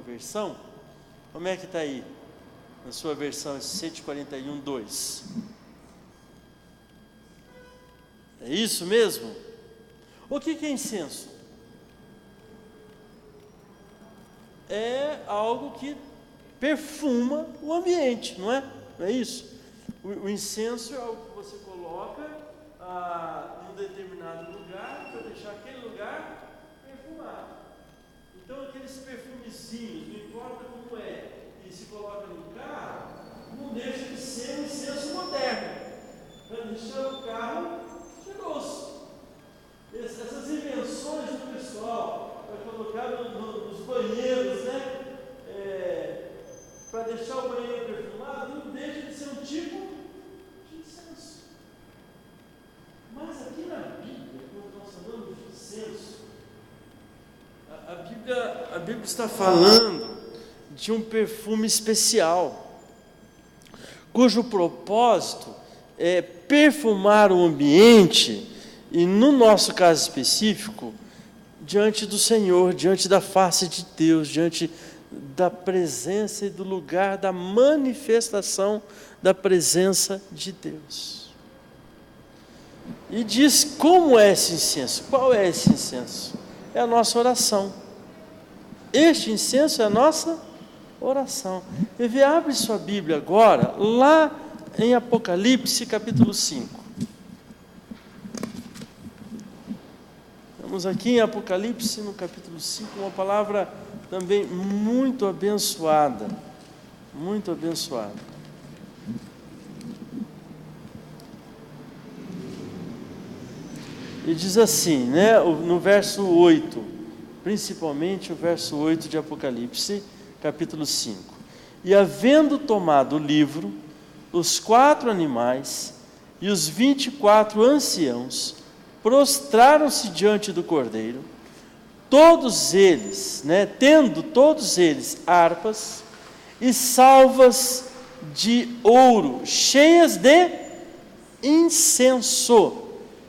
versão. Como é que está aí? Na sua versão, 141:2. É isso mesmo? O que é incenso? É algo que perfuma o ambiente, não é? Não é isso? O incenso é algo que você coloca em um determinado lugar para deixar aquele lugar perfumado. Então aqueles perfumezinhos, não importa como é, que se coloca no carro, não deixa de ser um incenso moderno, para deixar o carro cheiroso. Essas invenções do pessoal, para colocar nos banheiros, né? Para deixar o banheiro perfumado, não deixa de ser um tipo de incenso. Mas aqui na Bíblia, quando nós falamos de incenso, a Bíblia está falando de um perfume especial, cujo propósito é perfumar o ambiente, e no nosso caso específico, diante do Senhor, diante da face de Deus, diante da presença e do lugar da manifestação da presença de Deus. E diz como é esse incenso. Qual é esse incenso? É a nossa oração. Este incenso é a nossa oração. E abre sua Bíblia agora, lá em Apocalipse capítulo 5. Estamos aqui em Apocalipse, no capítulo 5, uma palavra também muito abençoada. Muito abençoada. E diz assim, né, no verso 8, principalmente o verso 8 de Apocalipse, capítulo 5. E havendo tomado o livro, os 4 animais e os 24 anciãos prostraram-se diante do Cordeiro, todos eles, né, tendo todos eles harpas e salvas de ouro, cheias de incenso,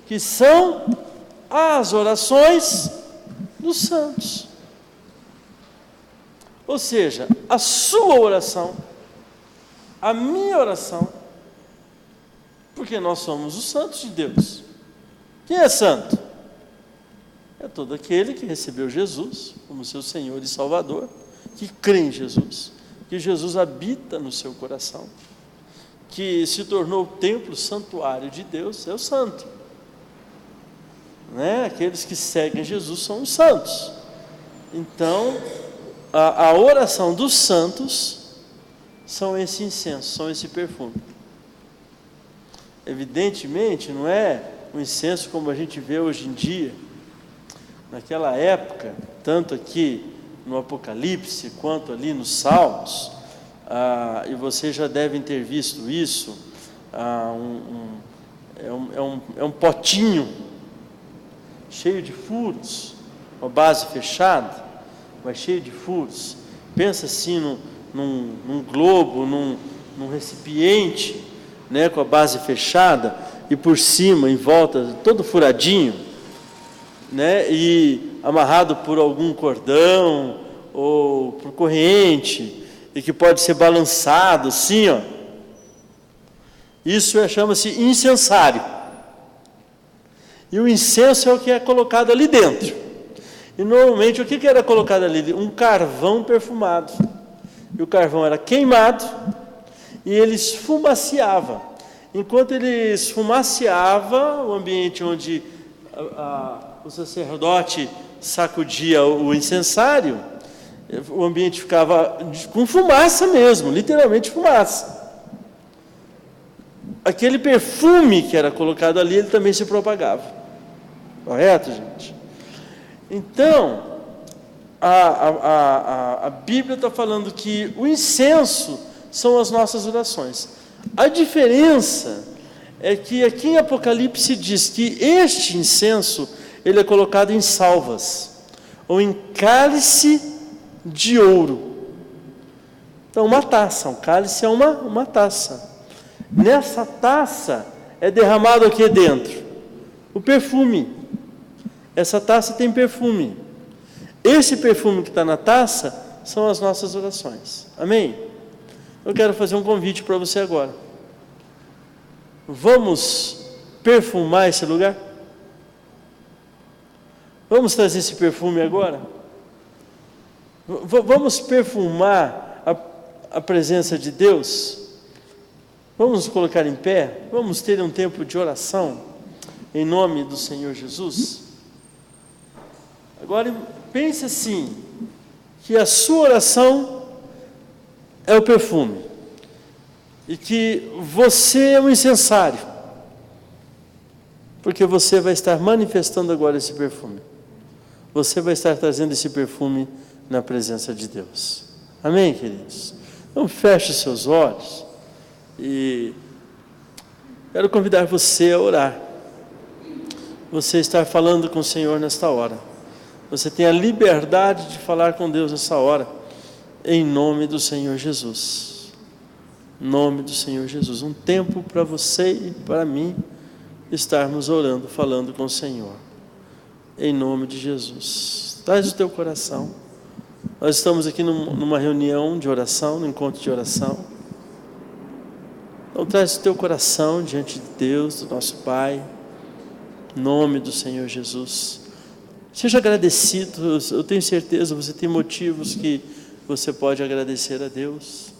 que são as orações dos santos. Ou seja, a sua oração, a minha oração, porque nós somos os santos de Deus. Quem é santo? É todo aquele que recebeu Jesus como seu Senhor e Salvador, que crê em Jesus, que Jesus habita no seu coração, que se tornou o templo, santuário de Deus, é o santo. Né? Aqueles que seguem Jesus são os santos. Então, a oração dos santos são esse incenso, são esse perfume. Evidentemente, não é um incenso como a gente vê hoje em dia. Naquela época, tanto aqui no Apocalipse, quanto ali nos Salmos, e vocês já devem ter visto isso, é um potinho cheio de furos, uma base fechada, mas cheio de furos. Pensa assim num globo, num recipiente, né, com a base fechada, e por cima, em volta, todo furadinho, né, e amarrado por algum cordão, ou por corrente, e que pode ser balançado assim, ó. Isso chama-se incensário. E o incenso é o que é colocado ali dentro. E normalmente o que era colocado ali? Um carvão perfumado. E o carvão era queimado e ele esfumaciava. Enquanto ele esfumaciava, o ambiente onde o sacerdote sacudia o incensário, o ambiente ficava com fumaça mesmo, literalmente fumaça. Aquele perfume que era colocado ali, ele também se propagava. Correto, gente? Então, a Bíblia está falando que o incenso são as nossas orações. A diferença é que aqui em Apocalipse diz que este incenso, ele é colocado em salvas, ou em cálice de ouro. Então, uma taça, um cálice é uma taça. Nessa taça é derramado aqui dentro o perfume. Essa taça tem perfume. Esse perfume que está na taça são as nossas orações. Amém? Eu quero fazer um convite para você agora. Vamos perfumar esse lugar? Vamos trazer esse perfume agora? Vamos perfumar a presença de Deus? Vamos nos colocar em pé? Vamos ter um tempo de oração em nome do Senhor Jesus? Agora pense assim, que a sua oração é o perfume e que você é o incensário, porque você vai estar manifestando agora esse perfume. Você vai estar trazendo esse perfume na presença de Deus. Amém, queridos? Então feche seus olhos e quero convidar você a orar. Você está falando com o Senhor nesta hora. Você tem a liberdade de falar com Deus nessa hora, em nome do Senhor Jesus. Em nome do Senhor Jesus. Um tempo para você e para mim estarmos orando, falando com o Senhor. Em nome de Jesus. Traz o teu coração. Nós estamos aqui numa reunião de oração, num encontro de oração. Então traz o teu coração diante de Deus, do nosso Pai. Em nome do Senhor Jesus. Seja agradecido. Eu tenho certeza, você tem motivos que você pode agradecer a Deus.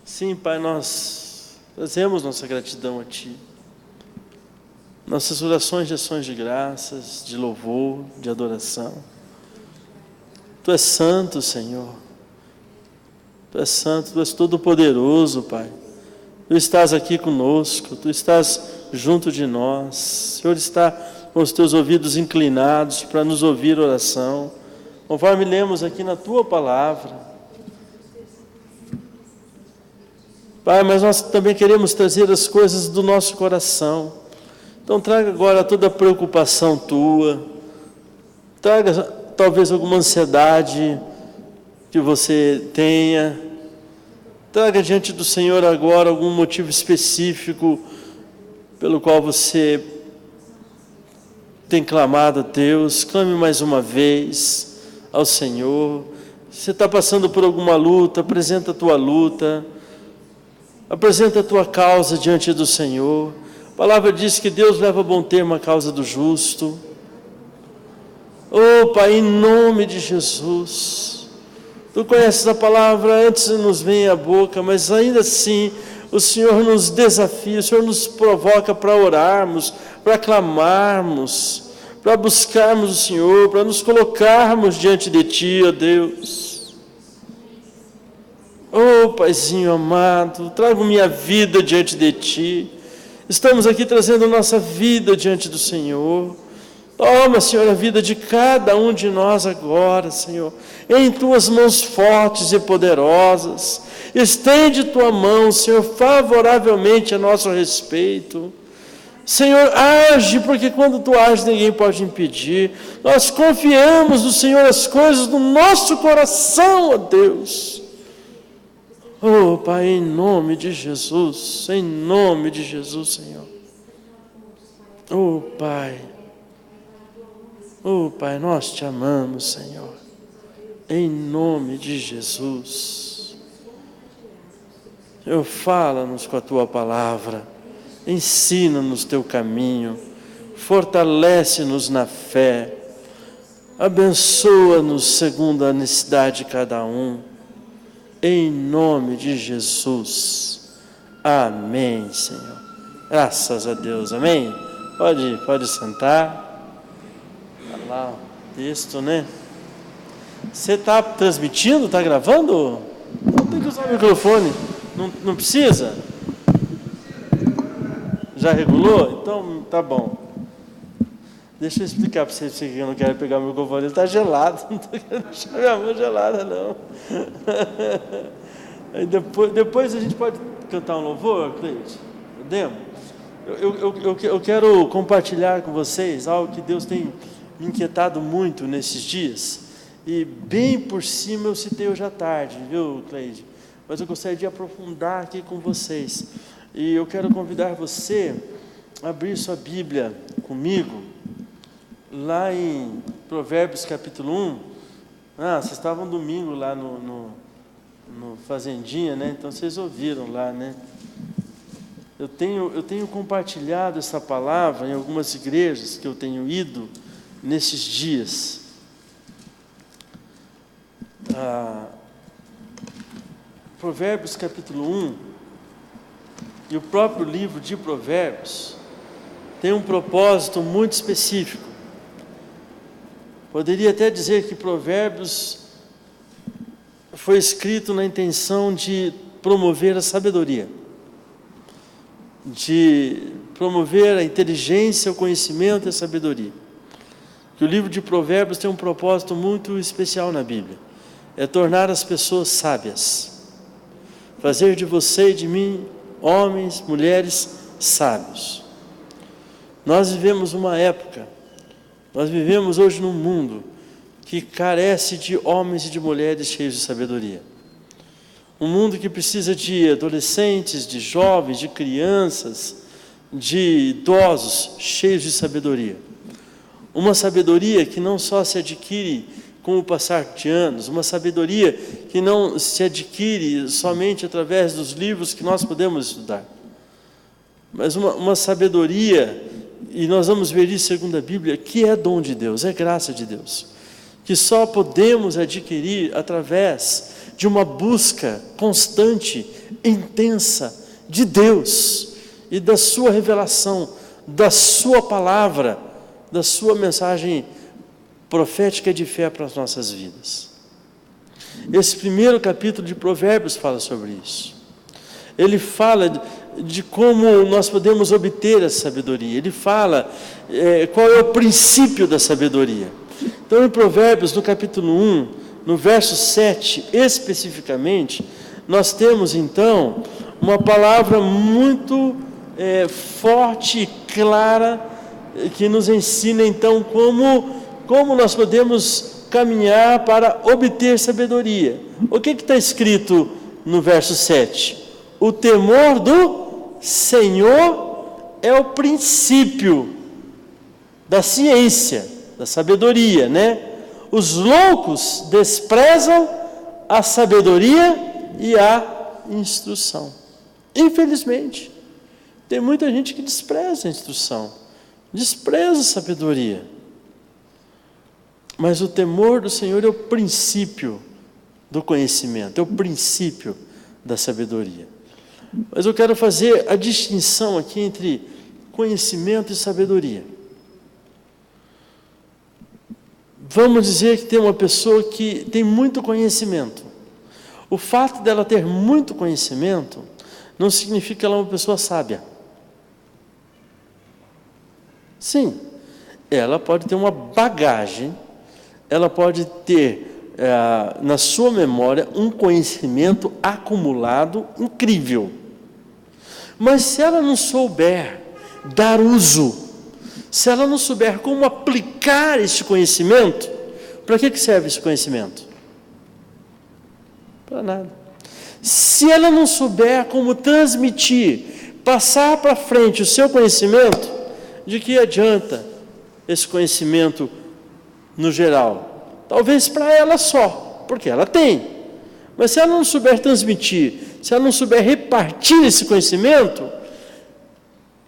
Sim, Pai, nós trazemos nossa gratidão a Ti. Nossas orações de ações de graças, de louvor, de adoração. Tu és santo, Senhor. Tu és santo, Tu és todo-poderoso, Pai. Tu estás aqui conosco, Tu estás junto de nós. O Senhor está com os Teus ouvidos inclinados para nos ouvir oração, conforme lemos aqui na Tua palavra. Pai, mas nós também queremos trazer as coisas do nosso coração. Então traga agora toda a preocupação Tua, traga talvez alguma ansiedade que você tenha, traga diante do Senhor agora algum motivo específico pelo qual você tem clamado a Deus. Clame mais uma vez ao Senhor. Se você está passando por alguma luta, apresenta a tua luta, apresenta a tua causa diante do Senhor. A palavra diz que Deus leva a bom termo a causa do justo. Oh, Pai, em nome de Jesus, Tu conheces a palavra antes de nos vem à boca, mas ainda assim o Senhor nos desafia, o Senhor nos provoca para orarmos, para clamarmos, para buscarmos o Senhor, para nos colocarmos diante de Ti, ó Deus. Oh, Paizinho amado, trago minha vida diante de Ti. Estamos aqui trazendo nossa vida diante do Senhor. Toma, Senhor, a vida de cada um de nós agora, Senhor, em Tuas mãos fortes e poderosas. Estende Tua mão, Senhor, favoravelmente a nosso respeito. Senhor, age, porque quando Tu ages, ninguém pode impedir. Nós confiamos no Senhor as coisas do nosso coração, ó Deus. Oh, Pai, em nome de Jesus, Senhor. Oh, Pai, nós Te amamos, Senhor, em nome de Jesus. Senhor, fala-nos com a Tua palavra, ensina-nos Teu caminho, fortalece-nos na fé, abençoa-nos segundo a necessidade de cada um, em nome de Jesus. Amém, Senhor. Graças a Deus, amém? Pode sentar. Olha lá o texto, né? Você está transmitindo, está gravando? Não tem que usar o microfone. Não precisa? Já regulou? Então, tá bom. Deixa eu explicar para você que eu não quero pegar o microfone. Ele está gelado. Não estou querendo deixar minha mão gelada, não. Aí depois a gente pode cantar um louvor, Cleide? Podemos? Eu quero compartilhar com vocês algo que Deus tem me inquietado muito nesses dias. E bem por cima eu citei hoje à tarde, viu, Cleide? Mas eu gostaria de aprofundar aqui com vocês. E eu quero convidar você a abrir sua Bíblia comigo lá em Provérbios capítulo 1, vocês estavam domingo lá no Fazendinha, né? Então vocês ouviram lá, né? Eu tenho compartilhado essa palavra em algumas igrejas que eu tenho ido nesses dias. Provérbios capítulo 1 e o próprio livro de Provérbios tem um propósito muito específico. Poderia até dizer que Provérbios foi escrito na intenção de promover a sabedoria, de promover a inteligência, o conhecimento e a sabedoria. Que o livro de Provérbios tem um propósito muito especial na Bíblia. É tornar as pessoas sábias. Fazer de você e de mim, homens, mulheres, sábios. Nós vivemos uma época, nós vivemos hoje num mundo que carece de homens e de mulheres cheios de sabedoria. Um mundo que precisa de adolescentes, de jovens, de crianças, de idosos cheios de sabedoria. Uma sabedoria que não só se adquire com o passar de anos, uma sabedoria que não se adquire somente através dos livros que nós podemos estudar, mas uma sabedoria, e nós vamos ver isso segundo a Bíblia, que é dom de Deus, é graça de Deus, que só podemos adquirir através de uma busca constante, intensa de Deus e da sua revelação, da sua palavra, da sua mensagem profética de fé para as nossas vidas. Esse primeiro capítulo de Provérbios fala sobre isso. Ele fala de como nós podemos obter a sabedoria. Ele fala qual é o princípio da sabedoria. Então, em Provérbios, no capítulo 1, no verso 7, especificamente, nós temos, então, uma palavra muito forte e clara, que nos ensina, então, como nós podemos caminhar para obter sabedoria. O que está escrito no verso 7? O temor do Senhor é o princípio da ciência, da sabedoria, né? Os loucos desprezam a sabedoria e a instrução. Infelizmente, tem muita gente que despreza a instrução, despreza a sabedoria. Mas o temor do Senhor é o princípio do conhecimento, é o princípio da sabedoria. Mas eu quero fazer a distinção aqui entre conhecimento e sabedoria. Vamos dizer que tem uma pessoa que tem muito conhecimento. O fato dela ter muito conhecimento não significa que ela é uma pessoa sábia. Sim, ela pode ter uma bagagem, ela pode ter na sua memória um conhecimento acumulado incrível. Mas se ela não souber dar uso, se ela não souber como aplicar esse conhecimento, para que serve esse conhecimento? Para nada. Se ela não souber como transmitir, passar para frente o seu conhecimento, de que adianta esse conhecimento no geral? Talvez para ela só, porque ela tem. Mas se ela não souber transmitir, se ela não souber repartir esse conhecimento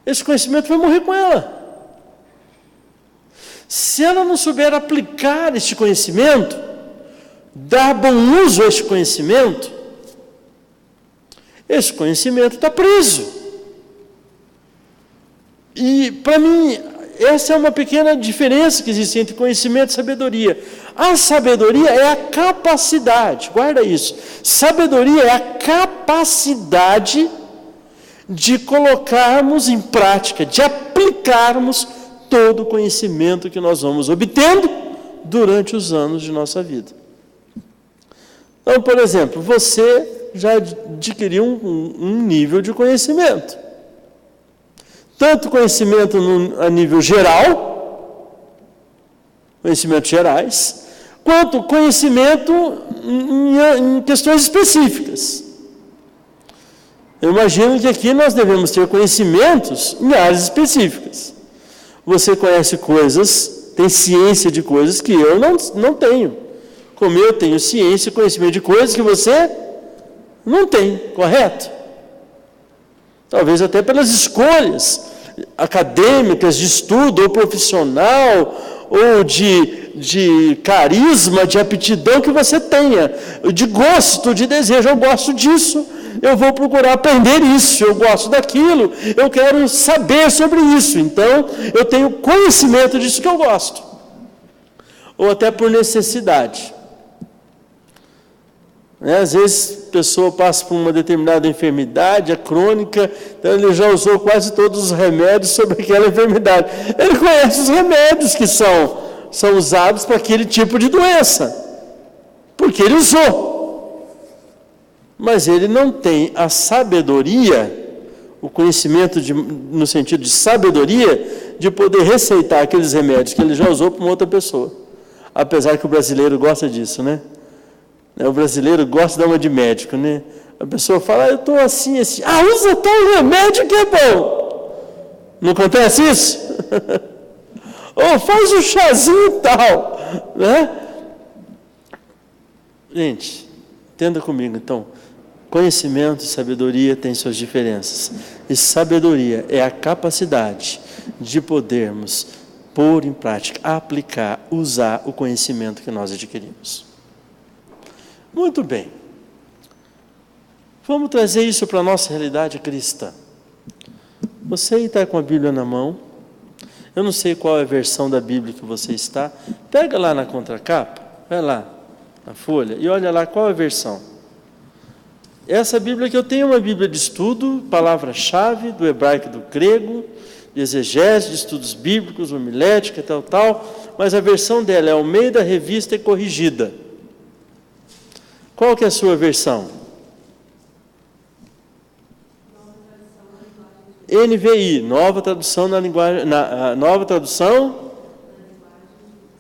vai morrer com ela. Se ela não souber aplicar este conhecimento, dar bom uso a este conhecimento, esse conhecimento está preso. E, para mim, essa é uma pequena diferença que existe entre conhecimento e sabedoria. A sabedoria é a capacidade, guarda isso, sabedoria é a capacidade de colocarmos em prática, de aplicarmos todo o conhecimento que nós vamos obtendo durante os anos de nossa vida. Então, por exemplo, você já adquiriu um nível de conhecimento. Tanto conhecimento a nível geral, conhecimentos gerais, quanto conhecimento em questões específicas. Eu imagino que aqui nós devemos ter conhecimentos em áreas específicas. Você conhece coisas têm ciência de coisas que eu não tenho. Como eu tenho ciência e conhecimento de coisas que você não tem, correto? Talvez até pelas escolhas acadêmicas, de estudo, ou profissional, ou de carisma, de aptidão que você tenha, de gosto, de desejo. Eu gosto disso, eu vou procurar aprender isso, eu gosto daquilo, eu quero saber sobre isso, então eu tenho conhecimento disso que eu gosto. Ou até por necessidade. Às vezes a pessoa passa por uma determinada enfermidade, a crônica, então ele já usou quase todos os remédios sobre aquela enfermidade. Ele conhece os remédios que são usados para aquele tipo de doença, porque ele usou. Mas ele não tem a sabedoria, o conhecimento no sentido de sabedoria, de poder receitar aqueles remédios que ele já usou para uma outra pessoa. Apesar que o brasileiro gosta disso, né? O brasileiro gosta de dar uma de médico, né? A pessoa fala, eu estou assim, assim. Usa tal remédio que é bom. Não acontece isso? Ou faz um chazinho e tal, né? Gente, entenda comigo, então. Conhecimento e sabedoria têm suas diferenças. E sabedoria é a capacidade de podermos pôr em prática, aplicar, usar o conhecimento que nós adquirimos. Muito bem. Vamos trazer isso para a nossa realidade cristã. Você está com a Bíblia na mão. Eu não sei qual é a versão da Bíblia que você está. Pega lá na contracapa, vai lá na folha e olha lá qual é a versão. Essa Bíblia que eu tenho é uma Bíblia de estudo, palavra-chave, do hebraico e do grego, de exegese, de estudos bíblicos, homilética e tal, mas a versão dela é Almeida Revista e Corrigida. Qual que é a sua versão? NVI, Nova Tradução na Linguagem, Nova Tradução,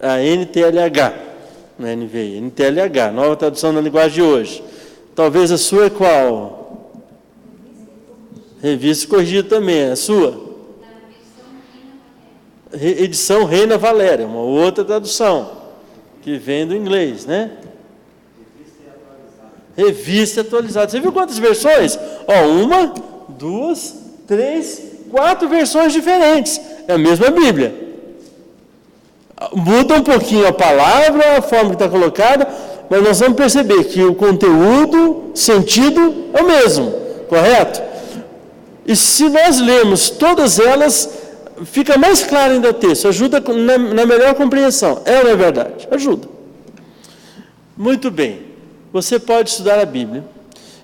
a NTLH, não é NVI, NTLH, Nova Tradução na Linguagem de hoje. Talvez a sua é qual? Revista Corrigida também, a sua? Edição Reina Valéria, uma outra tradução, que vem do inglês, né? Revista atualizada. Você viu quantas versões? 1, 2, 3, 4 versões diferentes. É a mesma Bíblia. Muda um pouquinho a palavra, a forma que está colocada, mas nós vamos perceber que o conteúdo, sentido é o mesmo, correto? E se nós lermos todas elas, fica mais claro ainda o texto, ajuda na melhor compreensão. É ou não é verdade? Ajuda. Muito bem. Você pode estudar a Bíblia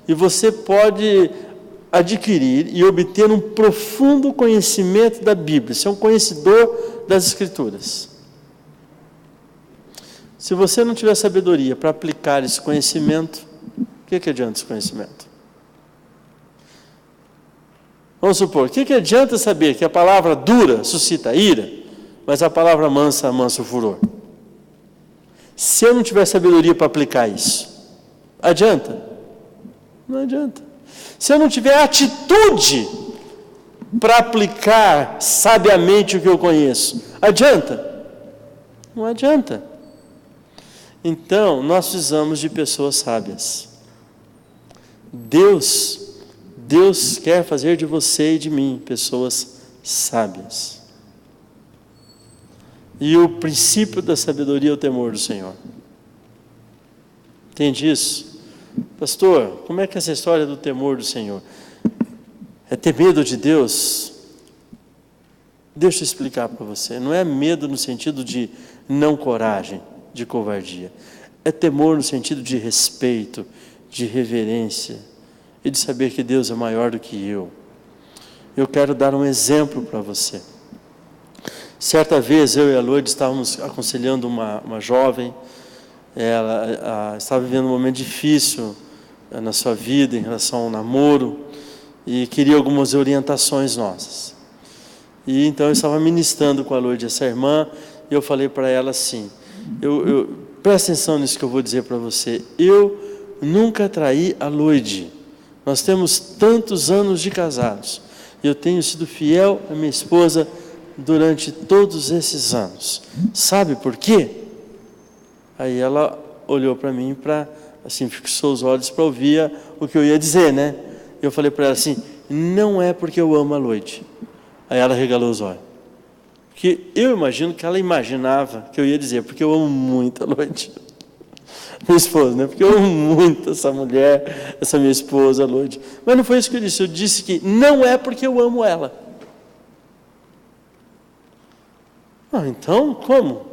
e você pode adquirir e obter um profundo conhecimento da Bíblia, ser um conhecedor das Escrituras. Se você não tiver sabedoria para aplicar esse conhecimento, o que adianta esse conhecimento? Vamos supor, o que adianta saber que a palavra dura suscita ira, mas a palavra mansa amansa o furor? Se eu não tiver sabedoria para aplicar isso, adianta? Não adianta. Se eu não tiver atitude para aplicar sabiamente o que eu conheço, adianta? Não adianta. Então, nós precisamos de pessoas sábias. Deus quer fazer de você e de mim pessoas sábias. E o princípio da sabedoria é o temor do Senhor. Entende isso? Pastor, como é que é essa história do temor do Senhor? É ter medo de Deus? Deixa eu explicar para você. Não é medo no sentido de não coragem, de covardia. É temor no sentido de respeito, de reverência e de saber que Deus é maior do que eu. Eu quero dar um exemplo para você. Certa vez eu e a Loide estávamos aconselhando uma jovem. Ela estava vivendo um momento difícil na sua vida em relação ao namoro e queria algumas orientações nossas. E então eu estava ministrando com a Loide, essa irmã, e eu falei para ela assim, presta atenção nisso que eu vou dizer para você, eu nunca traí a Loide, nós temos tantos anos de casados, e eu tenho sido fiel à minha esposa durante todos esses anos. Sabe por quê? Aí ela olhou para mim, assim, fixou os olhos para ouvir o que eu ia dizer, né? Eu falei para ela assim, não é porque eu amo a Loide. Aí ela regalou os olhos. Porque eu imagino que ela imaginava que eu ia dizer, porque eu amo muito a Loide. Minha esposa, né? Porque eu amo muito essa mulher, essa minha esposa, a Loide. Mas não foi isso que eu disse. Eu disse que não é porque eu amo ela. Então, como?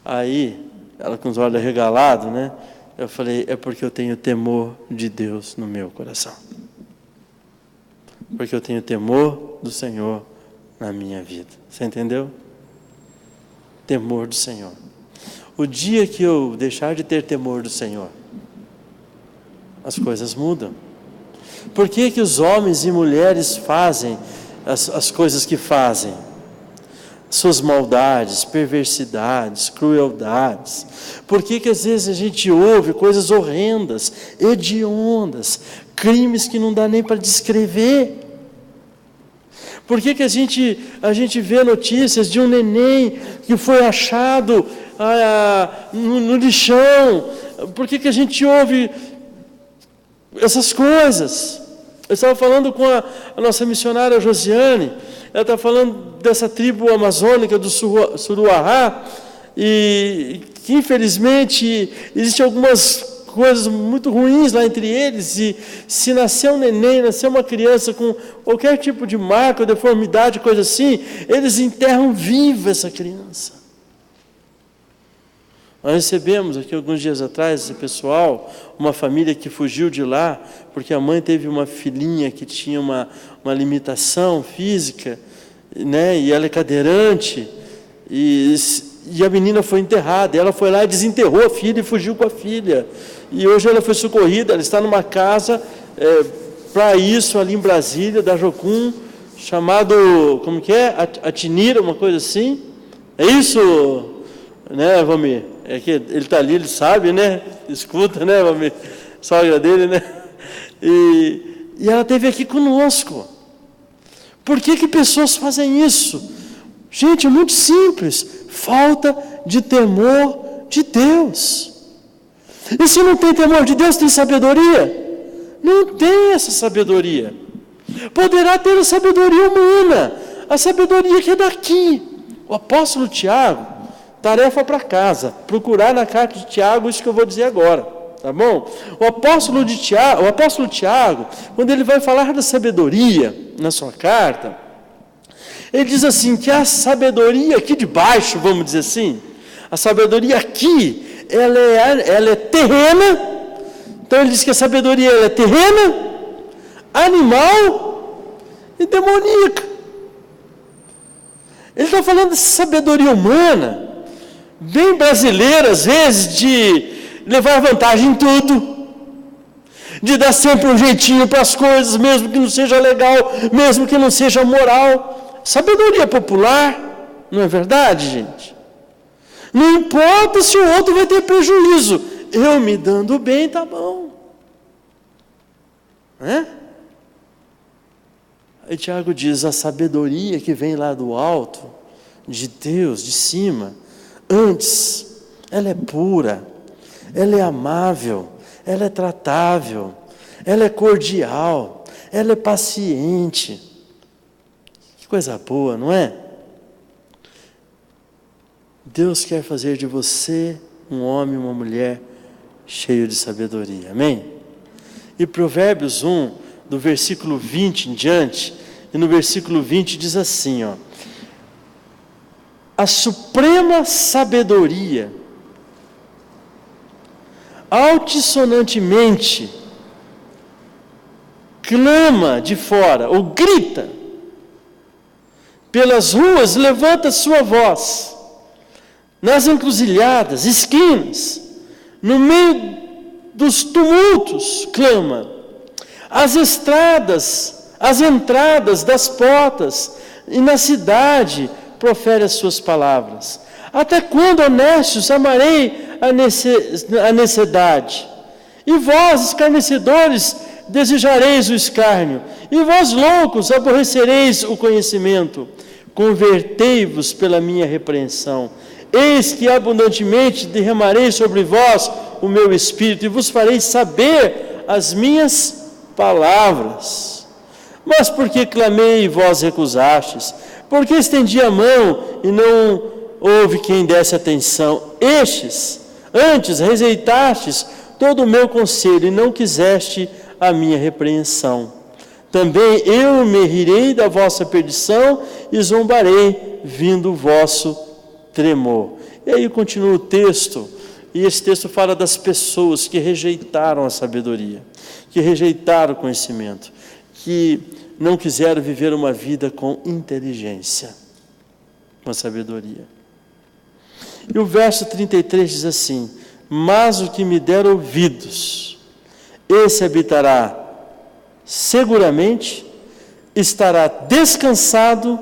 Aí, ela com os olhos arregalados, né? Eu falei, é porque eu tenho temor de Deus no meu coração. Porque eu tenho temor do Senhor na minha vida. Você entendeu? Temor do Senhor. O dia que eu deixar de ter temor do Senhor, as coisas mudam. Por que que os homens e mulheres fazem as coisas que fazem? Suas maldades, perversidades, crueldades. Por que que às vezes a gente ouve coisas horrendas, hediondas, crimes que não dá nem para descrever? Por que que a gente vê notícias de um neném que foi achado no lixão? Por que que a gente ouve essas coisas? Eu estava falando com a nossa missionária Josiane, ela está falando dessa tribo amazônica do Suruará, e que infelizmente existem algumas coisas muito ruins lá entre eles, e se nascer um neném, nascer uma criança com qualquer tipo de marca ou deformidade, coisa assim, eles enterram viva essa criança. Nós recebemos aqui alguns dias atrás, esse pessoal, uma família que fugiu de lá, porque a mãe teve uma filhinha que tinha uma limitação física, né, e ela é cadeirante, e a menina foi enterrada, ela foi lá e desenterrou a filha e fugiu com a filha. E hoje ela foi socorrida, ela está numa casa para isso, ali em Brasília, da Jocum, chamado, como que é? Atinira, uma coisa assim. É isso, né, Valmir? É que ele está ali, ele sabe, né? Escuta, né, Valmir? Sogra dele, né? E ela esteve aqui conosco. Por que que pessoas fazem isso? Gente, é muito simples. Falta de temor de Deus. E se não tem temor de Deus, tem sabedoria? Não tem essa sabedoria. Poderá ter a sabedoria humana, a sabedoria que é daqui. O apóstolo Tiago, tarefa para casa, procurar na carta de Tiago isso que eu vou dizer agora, tá bom? O apóstolo Tiago, quando ele vai falar da sabedoria na sua carta, ele diz assim, que a sabedoria aqui de baixo, vamos dizer assim, a sabedoria aqui, ela é terrena. Então ele diz que a sabedoria é terrena, animal e demoníaca. Ele está falando dessa sabedoria humana, bem brasileira às vezes, de levar vantagem em tudo, de dar sempre um jeitinho para as coisas, mesmo que não seja legal, mesmo que não seja moral. Sabedoria popular, não é verdade, gente? Não importa se o outro vai ter prejuízo, eu me dando bem, tá bom. Aí Tiago diz, a sabedoria que vem lá do alto, de Deus, de cima, antes, ela é pura, ela é amável, ela é tratável, ela é cordial, ela é paciente. Que coisa boa, não é? Deus quer fazer de você um homem e uma mulher cheio de sabedoria, amém? E Provérbios 1, do versículo 20 em diante, e no versículo 20 diz assim, ó, a suprema sabedoria, altissonantemente, clama de fora, ou grita, pelas ruas levanta sua voz, nas encruzilhadas, esquinas, no meio dos tumultos, clama, as estradas, as entradas das portas, e na cidade profere as suas palavras. Até quando, honestos, amarei a necessidade? E vós, escarnecedores, desejareis o escárnio, e vós loucos aborrecereis o conhecimento. Convertei-vos pela minha repreensão. Eis que abundantemente derramarei sobre vós o meu espírito, e vos farei saber as minhas palavras. Mas porque clamei e vós recusastes? Porque estendi a mão e não houve quem desse atenção? Antes rejeitastes todo o meu conselho e não quiseste a minha repreensão. Também eu me rirei da vossa perdição e zombarei, vindo o vosso tremor. E aí continua o texto, e esse texto fala das pessoas que rejeitaram a sabedoria, que rejeitaram o conhecimento, que não quiseram viver uma vida com inteligência, com sabedoria. E o verso 33 diz assim: mas o que me der ouvidos, esse habitará seguramente, estará descansado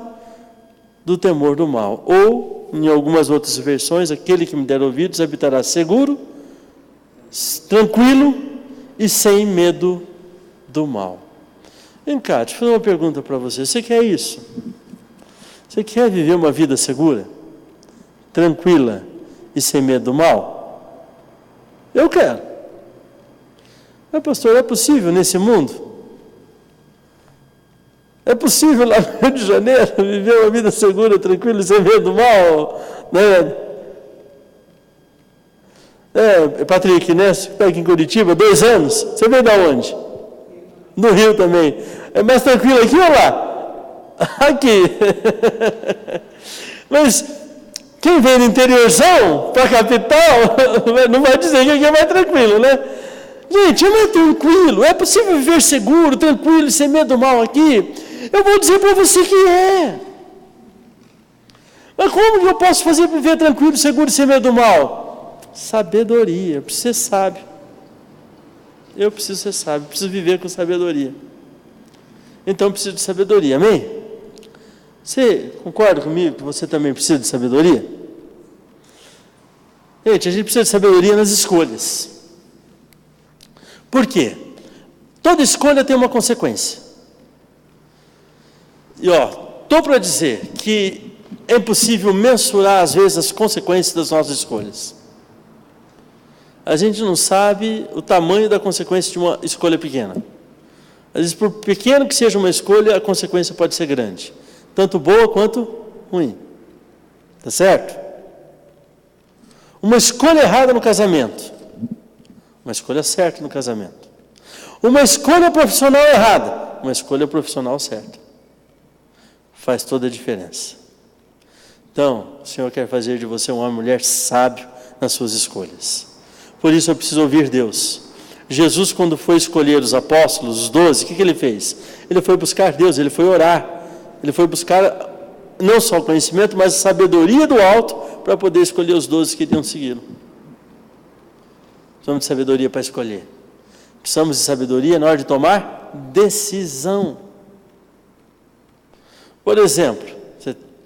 do temor do mal. Ou, em algumas outras versões, aquele que me der ouvidos habitará seguro, tranquilo e sem medo do mal. Vem cá, deixa eu fazer uma pergunta para você. Você quer isso? Você quer viver uma vida segura, tranquila e sem medo do mal? Eu quero. Mas, pastor, é possível nesse mundo? É possível lá no Rio de Janeiro viver uma vida segura, tranquila e sem medo do mal? Patrick, né? Você está aqui em Curitiba, 2 anos. Você veio de onde? No Rio também. É mais tranquilo aqui ou lá? Aqui. Mas quem vem do interiorzão para a capital não vai dizer que aqui é mais tranquilo, né? Gente, é mais tranquilo. É possível viver seguro, tranquilo e sem medo do mal aqui? Eu vou dizer para você que é. Mas como que eu posso fazer para viver tranquilo, seguro e sem medo do mal? Sabedoria. Eu preciso ser sábio. Eu preciso ser sábio. Preciso viver com sabedoria. Então eu preciso de sabedoria. Amém? Você concorda comigo que você também precisa de sabedoria? Gente, a gente precisa de sabedoria nas escolhas. Por quê? Toda escolha tem uma consequência. E estou para dizer que é impossível mensurar às vezes as consequências das nossas escolhas. A gente não sabe o tamanho da consequência de uma escolha pequena. Às vezes, por pequeno que seja uma escolha, a consequência pode ser grande. Tanto boa quanto ruim. Tá certo? Uma escolha errada no casamento. Uma escolha certa no casamento. Uma escolha profissional errada. Uma escolha profissional certa. Faz toda a diferença. Então, o Senhor quer fazer de você um homem e mulher sábio nas suas escolhas. Por isso eu preciso ouvir Deus. Jesus, quando foi escolher os apóstolos, os 12, o que ele fez? Ele foi buscar Deus, ele foi orar. Ele foi buscar não só o conhecimento, mas a sabedoria do alto para poder escolher os 12 que iriam segui-lo. Precisamos de sabedoria para escolher. Precisamos de sabedoria na hora de tomar decisão. Por exemplo,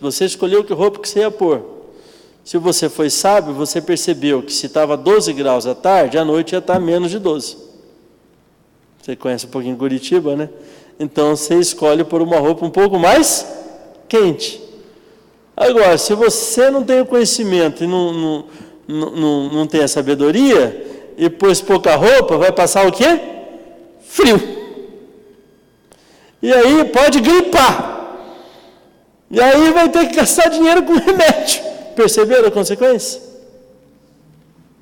você escolheu que roupa que você ia pôr. Se você foi sábio, você percebeu que se estava 12 graus à tarde, à noite ia estar menos de 12. Você conhece um pouquinho Curitiba, né? Então você escolhe por uma roupa um pouco mais quente. Agora, se você não tem o conhecimento e não tem a sabedoria, e pôs pouca roupa, vai passar o quê? Frio. E aí pode gripar. E aí vai ter que gastar dinheiro com remédio. Perceberam a consequência?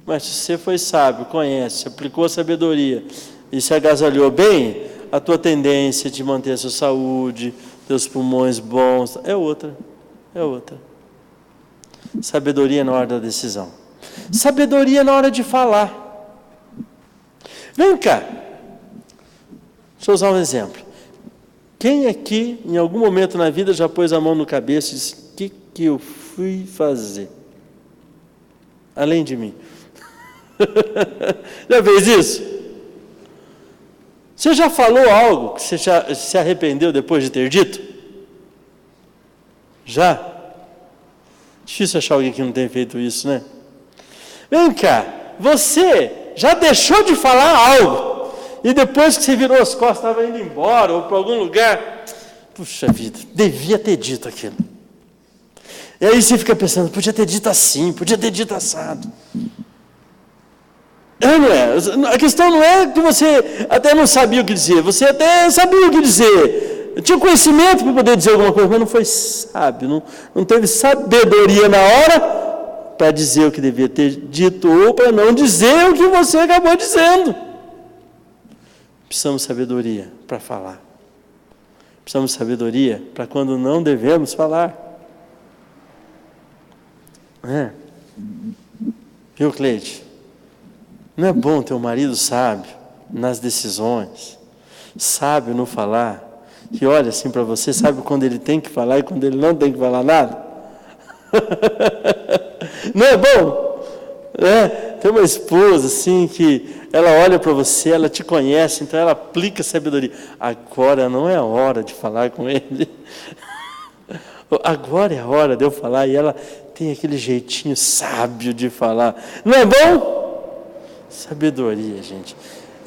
Mas se você foi sábio, conhece, aplicou a sabedoria e se agasalhou bem, a tua tendência de manter a sua saúde, teus pulmões bons, é outra. É outra. Sabedoria na hora da decisão. Sabedoria na hora de falar. Vem cá. Deixa eu usar um exemplo. Quem aqui, em algum momento na vida, já pôs a mão no cabeça e disse: o que eu fui fazer? Além de mim. Já fez isso? Você já falou algo que você já se arrependeu depois de ter dito? Já? Difícil achar alguém que não tenha feito isso, né? Vem cá, você já deixou de falar algo e depois que você virou as costas, estava indo embora ou para algum lugar, puxa vida, devia ter dito aquilo. E aí você fica pensando, podia ter dito assim, podia ter dito assado. Não é? A questão não é que você até não sabia o que dizer, você até sabia o que dizer, tinha conhecimento para poder dizer alguma coisa, mas não foi sábio, não teve sabedoria na hora para dizer o que devia ter dito ou para não dizer o que você acabou dizendo. Precisamos de sabedoria para falar. Precisamos de sabedoria para quando não devemos falar. Viu, Cleide? Não é bom ter um marido sábio nas decisões, sábio no falar, que olha assim para você, sabe quando ele tem que falar e quando ele não tem que falar nada? Não é bom? Tem uma esposa assim que ela olha para você, ela te conhece, então ela aplica sabedoria. Agora não é a hora de falar com ele. Agora é a hora de eu falar, e ela tem aquele jeitinho sábio de falar. Não é bom? Sabedoria, gente.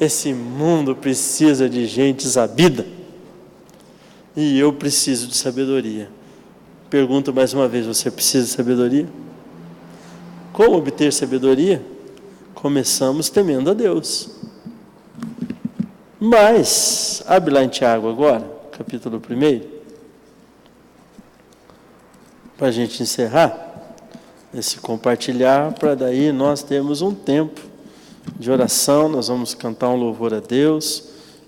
Esse mundo precisa de gente sabida. E eu preciso de sabedoria. Pergunto mais uma vez, você precisa de sabedoria? Como obter sabedoria? Começamos temendo a Deus. Mas, abre lá em Tiago agora, capítulo 1, para a gente encerrar esse compartilhar, para daí nós termos um tempo de oração, nós vamos cantar um louvor a Deus,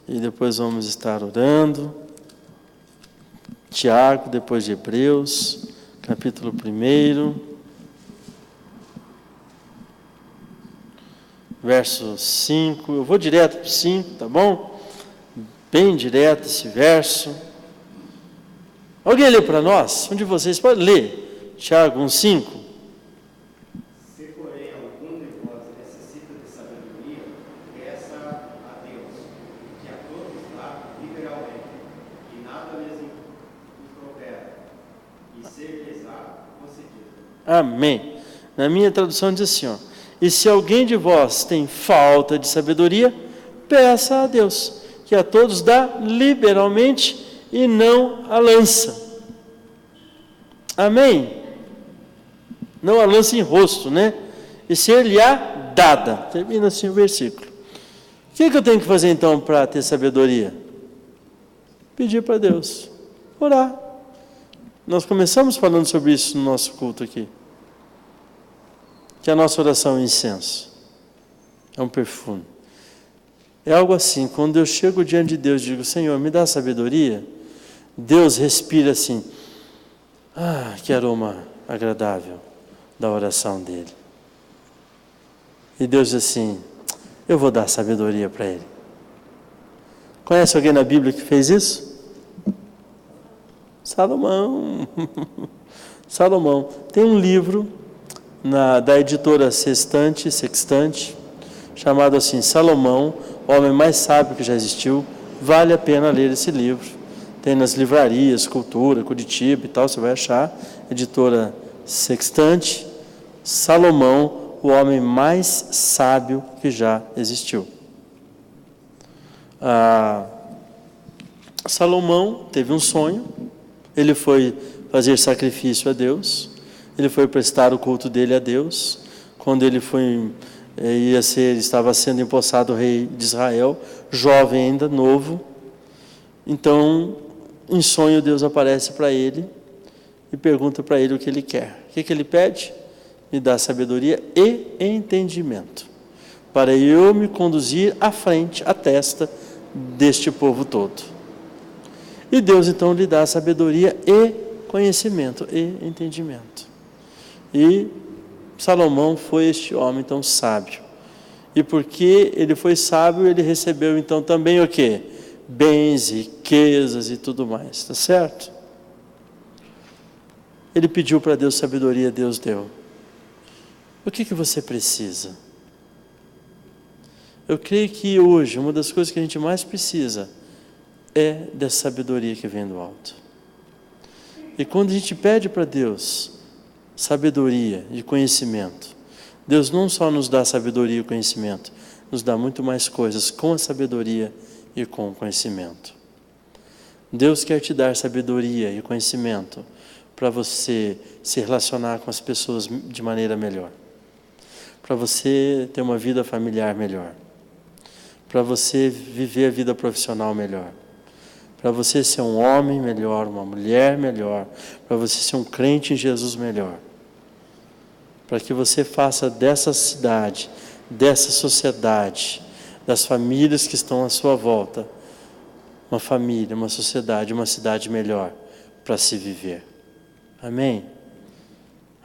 e depois vamos estar orando. Tiago, depois de Hebreus, capítulo 1, verso 5, eu vou direto para o 5, tá bom? Bem direto esse verso. Alguém lê para nós? Um de vocês pode ler? Tiago 1:5. Se, porém, algum de vós necessita de sabedoria, peça a Deus, que a todos dá liberalmente, e nada lhes impropera, e ser-lhes-á concedido. Amém. Na minha tradução diz assim, e se alguém de vós tem falta de sabedoria, peça a Deus, que a todos dá liberalmente e não a lança. Amém? Não a lança em rosto, né? E ser-lhe-á dada. Termina assim o versículo. O que eu tenho que fazer então para ter sabedoria? Pedir para Deus. Orar. Nós começamos falando sobre isso no nosso culto aqui. Que a nossa oração é um incenso. É um perfume. É algo assim, quando eu chego diante de Deus e digo, Senhor, me dá sabedoria, Deus respira assim, que aroma agradável da oração dele. E Deus diz assim, eu vou dar sabedoria para ele. Conhece alguém na Bíblia que fez isso? Salomão. Salomão. Tem um livro da editora Sextante, chamado assim, Salomão, o homem mais sábio que já existiu. Vale a pena ler esse livro. Tem nas livrarias, Cultura, Curitiba e tal, você vai achar. Editora Sextante, Salomão, o homem mais sábio que já existiu. Salomão teve um sonho, ele foi fazer sacrifício a Deus, ele foi prestar o culto dele a Deus. Quando ele estava sendo empossado rei de Israel, jovem ainda, novo. Então, em sonho, Deus aparece para ele e pergunta para ele o que ele quer. O que ele pede? Me dá sabedoria e entendimento, para eu me conduzir à frente, à testa deste povo todo. E Deus então lhe dá sabedoria e conhecimento e entendimento. E Salomão foi este homem tão sábio. E porque ele foi sábio, ele recebeu então também o quê? Bens, riquezas e tudo mais, está certo? Ele pediu para Deus sabedoria, Deus deu. O que você precisa? Eu creio que hoje, uma das coisas que a gente mais precisa é dessa sabedoria que vem do alto. E quando a gente pede para Deus sabedoria e conhecimento, Deus não só nos dá sabedoria e conhecimento, nos dá muito mais coisas com a sabedoria e com o conhecimento. Deus quer te dar sabedoria e conhecimento para você se relacionar com as pessoas de maneira melhor, para você ter uma vida familiar melhor, para você viver a vida profissional melhor, para você ser um homem melhor, uma mulher melhor, para você ser um crente em Jesus melhor, para que você faça dessa cidade, dessa sociedade, das famílias que estão à sua volta, uma família, uma sociedade, uma cidade melhor para se viver. Amém?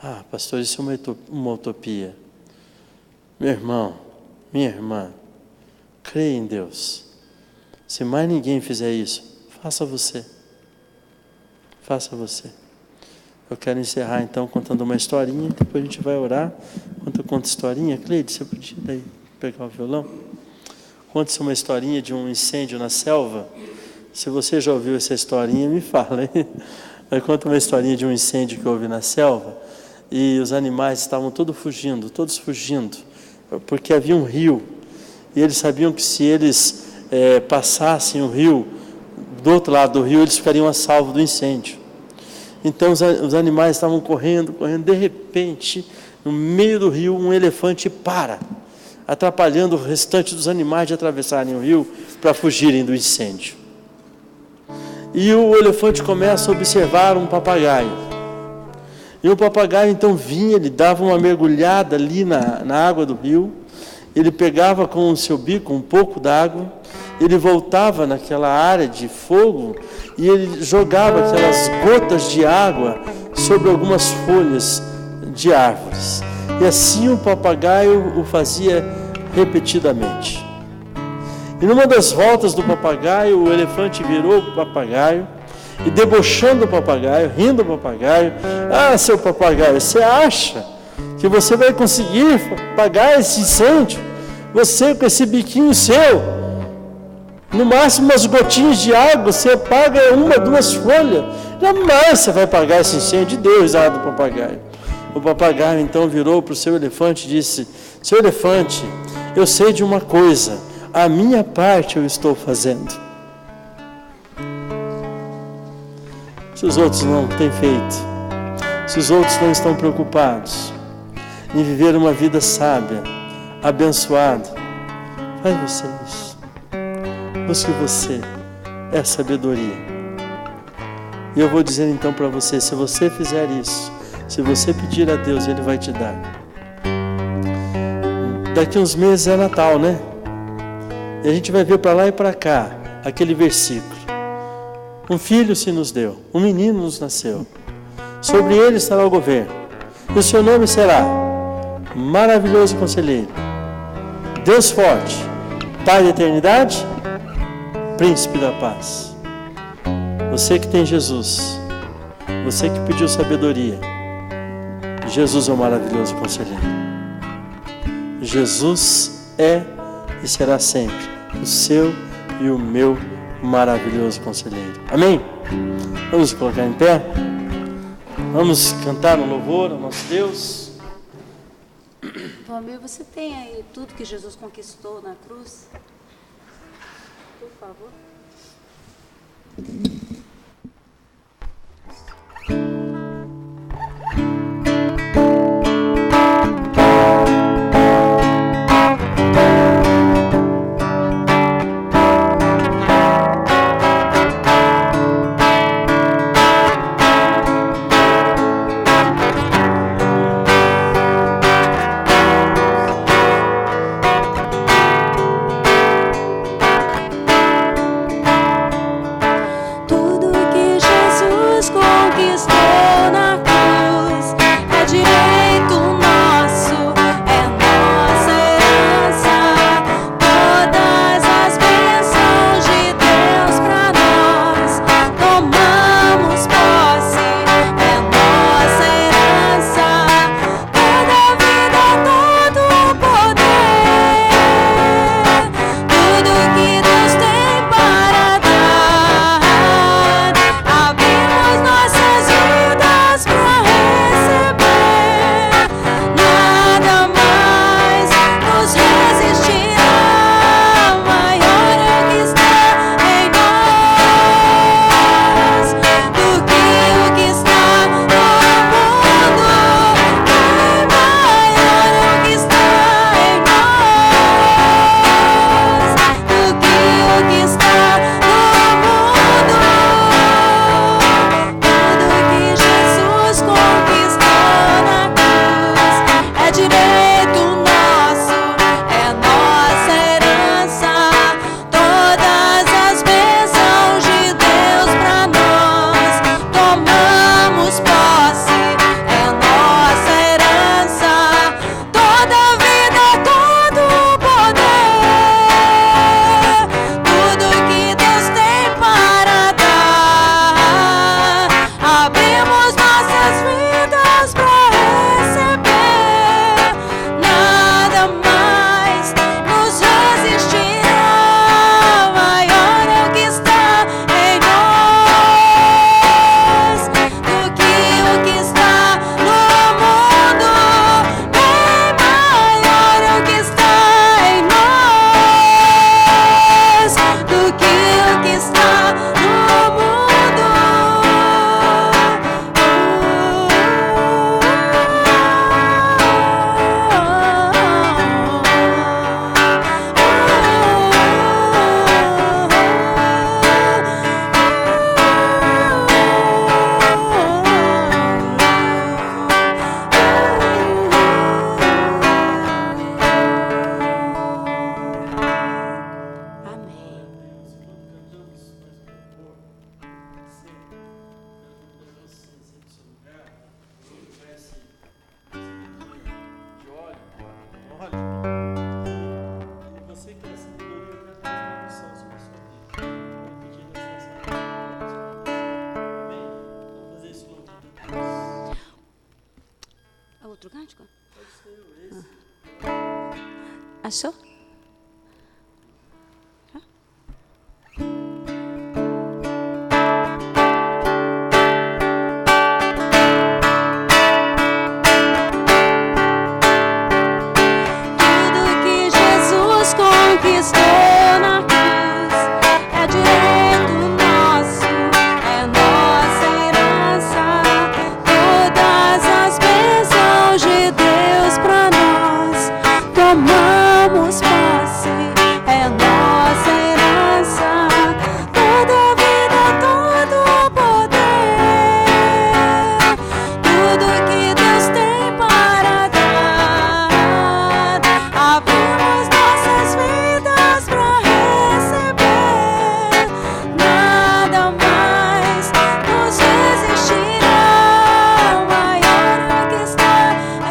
Ah, pastor, isso é uma utopia. Meu irmão, minha irmã, creia em Deus. Se mais ninguém fizer isso, faça você. Faça você. Eu quero encerrar então contando uma historinha, depois a gente vai orar. Enquanto eu conto historinha, Cleide, você podia daí pegar o violão? Conte-se uma historinha de um incêndio na selva. Se você já ouviu essa historinha, me fala, hein? Mas conta uma historinha de um incêndio que houve na selva, e os animais estavam todos fugindo, porque havia um rio, e eles sabiam que se eles passassem o rio, do outro lado do rio, eles ficariam a salvo do incêndio. Então os animais estavam correndo, de repente, no meio do rio, um elefante para, atrapalhando o restante dos animais de atravessarem o rio para fugirem do incêndio. E o elefante começa a observar um papagaio. E o papagaio então vinha, ele dava uma mergulhada ali na água do rio, ele pegava com o seu bico um pouco d'água, ele voltava naquela área de fogo e ele jogava aquelas gotas de água sobre algumas folhas de árvores. E assim o papagaio o fazia repetidamente. E numa das voltas do papagaio, o elefante virou para o papagaio e, debochando o papagaio, rindo do papagaio: ah, seu papagaio, você acha que você vai conseguir apagar esse incêndio? Você com esse biquinho seu, no máximo umas gotinhas de água, você apaga 1, 2 folhas. Jamais você vai apagar esse incêndio. Deu risada do papagaio. O papagaio então virou para o seu elefante e disse: seu elefante, eu sei de uma coisa, a minha parte eu estou fazendo. Se os outros não têm feito, se os outros não estão preocupados em viver uma vida sábia, abençoada, faz você isso. Busque você é sabedoria. E eu vou dizer então para você, se você fizer isso, se você pedir a Deus, Ele vai te dar. Daqui uns meses é Natal, né? E a gente vai ver para lá e para cá aquele versículo: um filho se nos deu, um menino nos nasceu, sobre ele estará o governo, e o seu nome será Maravilhoso Conselheiro, Deus Forte, Pai da Eternidade, Príncipe da Paz. Você que tem Jesus, você que pediu sabedoria, Jesus é o maravilhoso conselheiro. Jesus é e será sempre o seu e o meu maravilhoso conselheiro. Amém? Vamos colocar em pé. Vamos cantar um louvor ao nosso Deus. Valmir, você tem aí tudo que Jesus conquistou na cruz? Por favor. Tu Achou? Conquistou na cruz, é direito nosso, é nossa herança. Todas as bênçãos de Deus pra nós, tomamos posse, é nossa herança. Toda a vida, todo o poder, tudo que Deus tem para dar, abrimos nossas vidas pra receber. Nada mais nos resistirá. O maior que está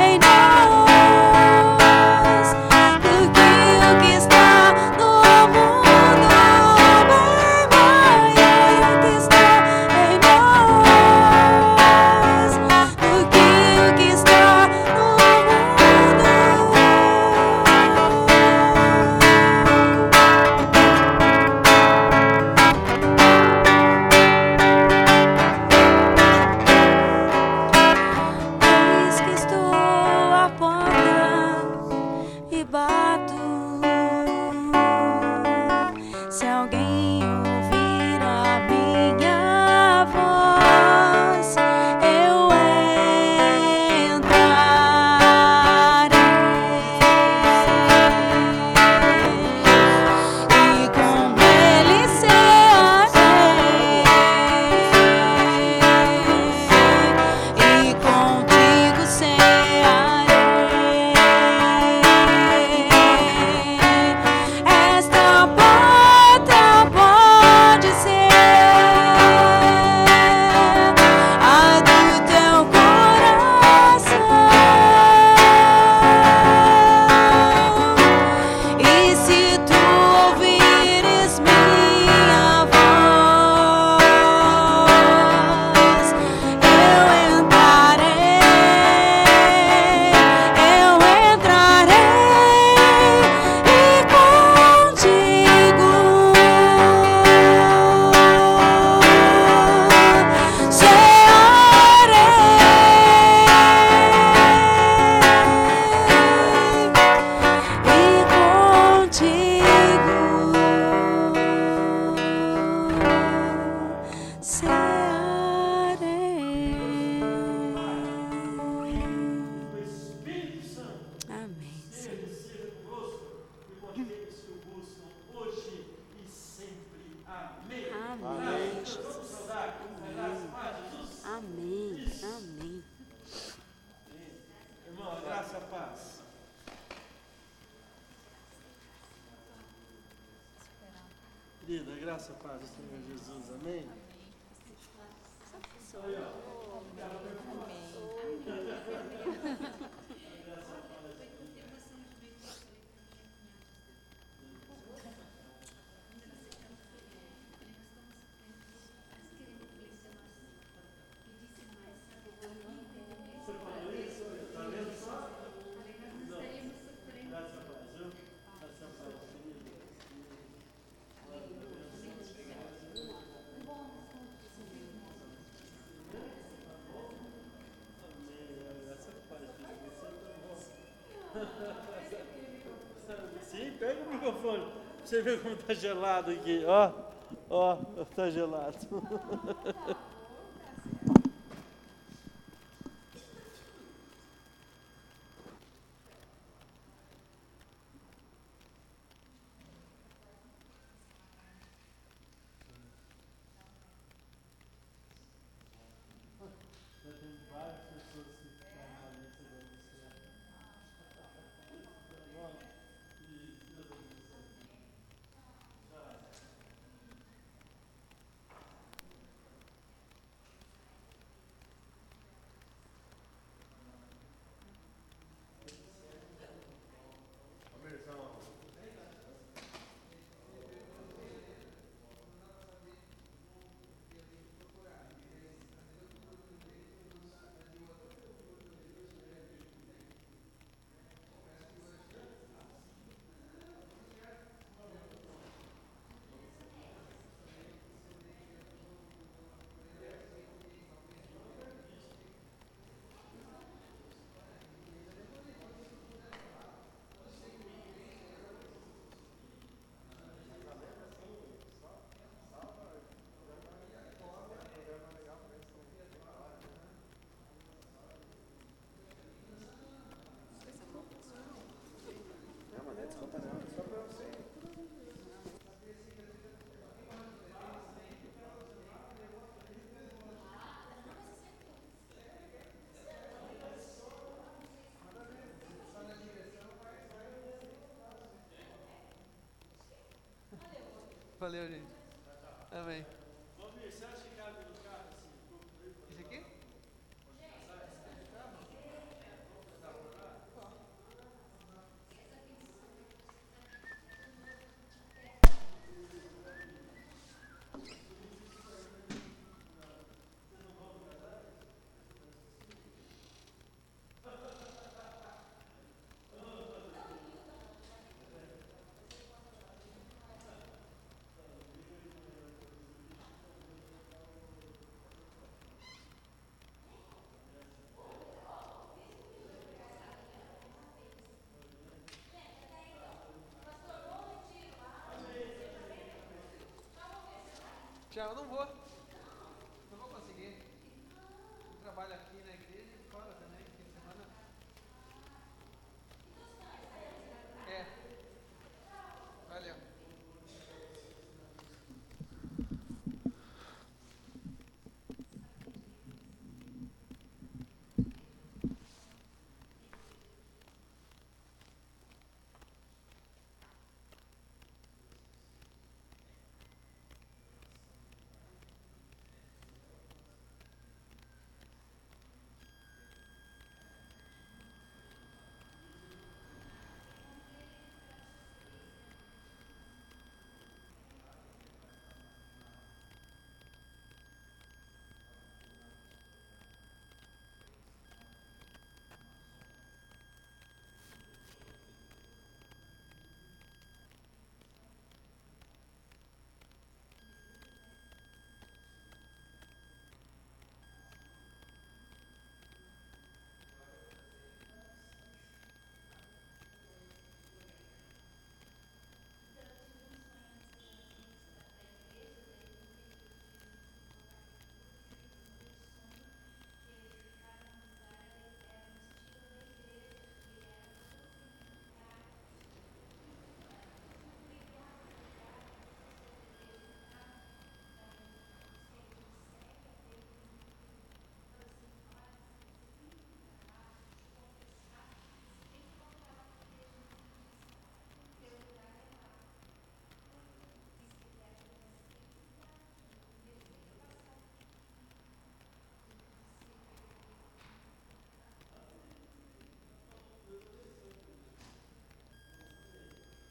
em nós do que o que está no mundo. Bem maior que está em nós do que o que está no mundo. Eis que estou à porta e bato. Se alguém ouvir a minha voz, eu entrarei e com ele cearei, e contigo cearei. Esta porta pode ser a do teu coração, e se tu ouvires minha voz, eu entrarei e contigo O Espírito Santo Amém, Senhor. seja conosco e com aqueles que o buscam hoje e sempre. Amém. Amém, Vamos Jesus. saudar a graça e paz de Jesus. Amém, amém. Irmão, a graça e a paz. Querida, a graça e a paz do Senhor Jesus. Amém. Sim, pega o microfone. Pra você ver como tá gelado aqui. Ó, tá gelado. Tem várias pessoas que estão na lista da você. Tá bom? E Deus abençoe. Valeu, gente. Amém. Valmir, você acha que cabe no carro assim? Esse aqui? Tchau, não vou. Não vou conseguir. Eu trabalho aqui na igreja e fora também, fim de semana. É. Valeu.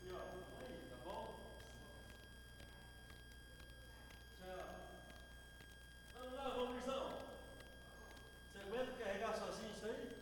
E ó, aí, tá bom? Tchau. Vamos lá, Valmirzão. Você aguenta carregar sozinho isso aí?